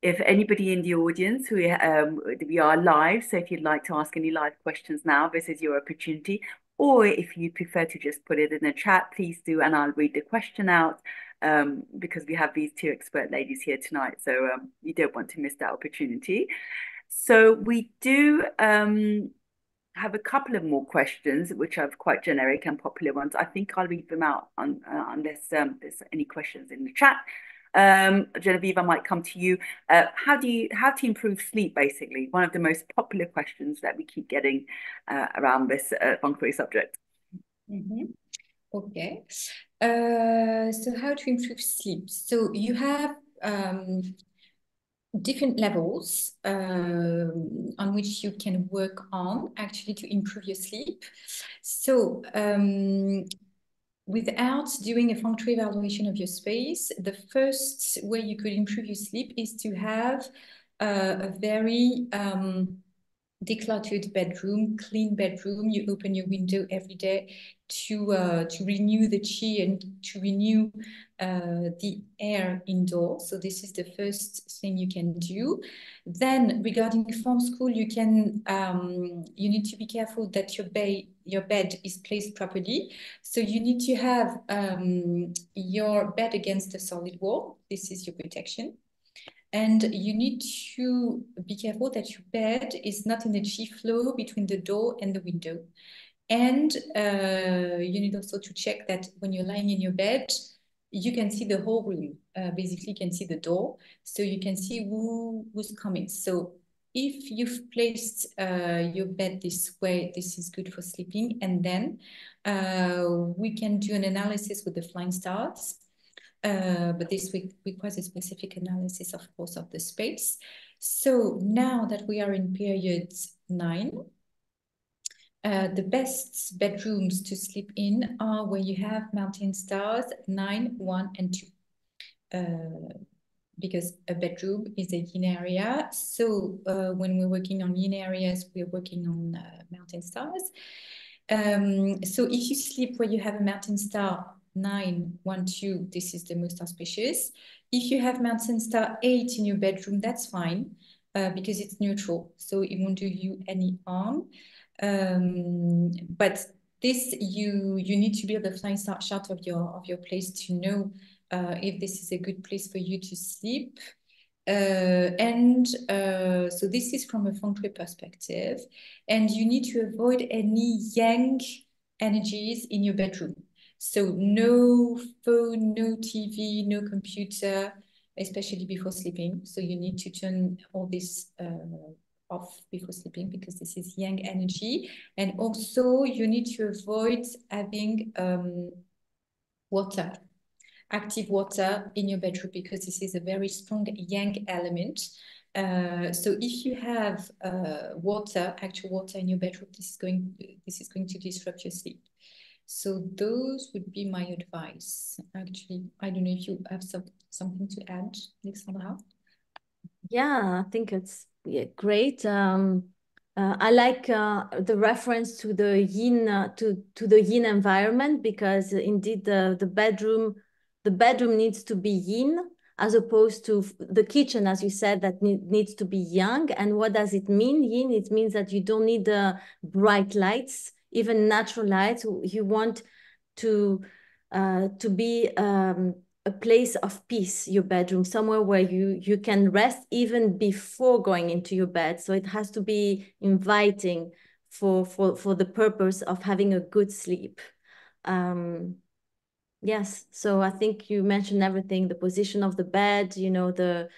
[SPEAKER 1] if anybody in the audience, we are live, so if you'd like to ask any live questions now, this is your opportunity. Or if you prefer to just put it in the chat, please do, and I'll read the question out, because we have these 2 expert ladies here tonight, so you don't want to miss that opportunity. So we do have a couple of more questions, which are quite generic and popular ones. I think I'll read them out unless there's any questions in the chat. Genevieve, I might come to you. How to improve sleep, basically, one of the most popular questions that we keep getting around this feng shui subject.
[SPEAKER 2] Okay. So how to improve sleep? So you have different levels on which you can work on actually to improve your sleep. So without doing a feng shui evaluation of your space, the first way you could improve your sleep is to have a very decluttered bedroom, clean bedroom. You open your window every day to renew the chi and to renew the air indoors. So this is the first thing you can do. Then regarding form school, you can you need to be careful that your bed is placed properly. So you need to have your bed against a solid wall. This is your protection. And you need to be careful that your bed is not in a chi flow between the door and the window. And you need also to check that when you're lying in your bed, you can see the whole room. Basically, you can see the door, so you can see who's coming. So if you've placed your bed this way, this is good for sleeping. And then we can do an analysis with the flying stars. But this requires a specific analysis, of course, of the space. So now that we are in period 9, the best bedrooms to sleep in are where you have mountain stars 9, 1, and 2. Because a bedroom is a yin area. So when we're working on yin areas, we're working on mountain stars. So if you sleep where you have a mountain star 9, 1, 2, this is the most auspicious. If you have mountain star 8 in your bedroom, that's fine because it's neutral, so it won't do you any harm. But this you need to build a flying star chart of your place to know if this is a good place for you to sleep. So this is from a feng shui perspective, and you need to avoid any yang energies in your bedroom. So no phone, no TV, no computer, especially before sleeping. So you need to turn all this off before sleeping because this is yang energy. And also you need to avoid having water, active water in your bedroom because this is a very strong yang element. So if you have actual water in your bedroom, this is going to disrupt your sleep. So those would be my advice. Actually, I don't know if you have something to add, Alexandra.
[SPEAKER 3] Yeah, I think it's great. I like the reference to the yin to the yin environment because indeed the bedroom needs to be yin as opposed to the kitchen, as you said, that needs to be yang. And what does it mean, yin? It means that you don't need bright lights, even natural lights. You want to be a place of peace, your bedroom, somewhere where you can rest even before going into your bed. So it has to be inviting for the purpose of having a good sleep. Yes, so I think you mentioned everything, the position of the bed, the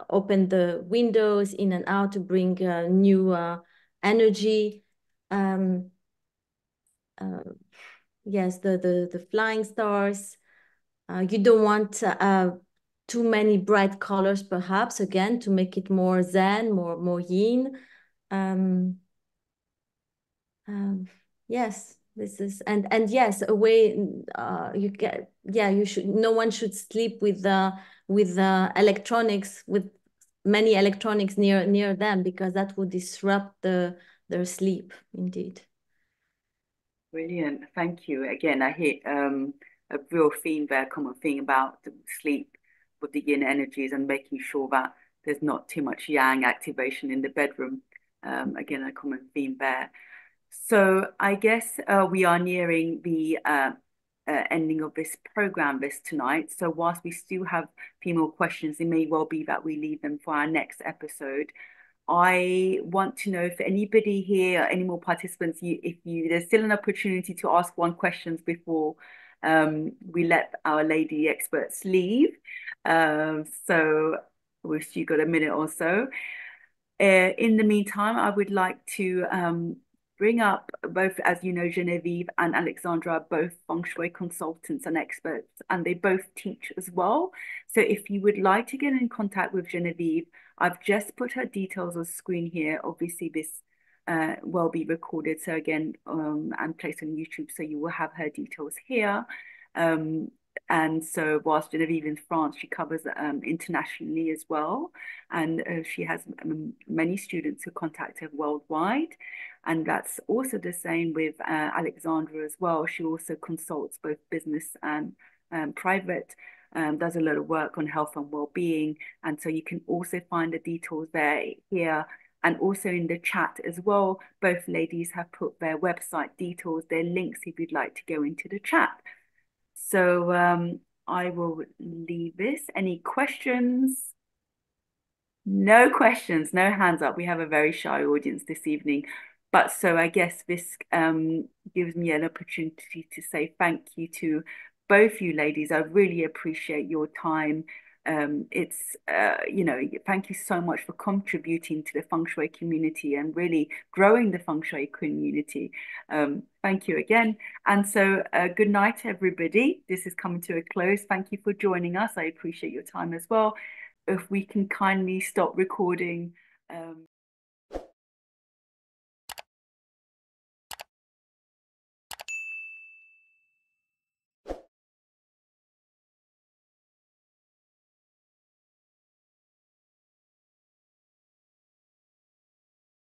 [SPEAKER 3] open the windows in and out to bring new energy. Yes, the flying stars. You don't want too many bright colors, perhaps, again, to make it more zen, more yin. Yes, this is and yes, a way you get. Yeah, you should. No one should sleep with electronics, with many electronics near them, because that would disrupt their sleep. Indeed.
[SPEAKER 1] Brilliant. Thank you. Again, I hit a real theme there, common theme about the sleep with the yin energies and making sure that there's not too much yang activation in the bedroom. Again, a common theme there. So I guess we are nearing the ending of this program tonight. So whilst we still have a few more questions, it may well be that we leave them for our next episode. I want to know if anybody here, any more participants, there's still an opportunity to ask one questions before we let our lady experts leave. So we've still got a minute or so. In the meantime, I would like to bring up both, as you know, Genevieve and Alexandra are both feng shui consultants and experts, and they both teach as well. So if you would like to get in contact with Genevieve, I've just put her details on screen here. Obviously, this will be recorded, so again, and placed on YouTube, so you will have her details here. And so whilst Genevieve in France, she covers internationally as well. And she has many students who contact her worldwide. And that's also the same with Alexandra as well. She also consults both business and private, does a lot of work on health and well-being. And so you can also find the details there here and also in the chat as well. Both ladies have put their website details, their links if you'd like to go into the chat. So I will leave this. Any questions? No questions, no hands up. We have a very shy audience this evening. But so I guess this gives me an opportunity to say thank you to both you ladies. I really appreciate your time. It's, thank you so much for contributing to the Feng Shui community and really growing the Feng Shui community. Thank you again. And so good night, everybody. This is coming to a close. Thank you for joining us. I appreciate your time as well. If we can kindly stop recording.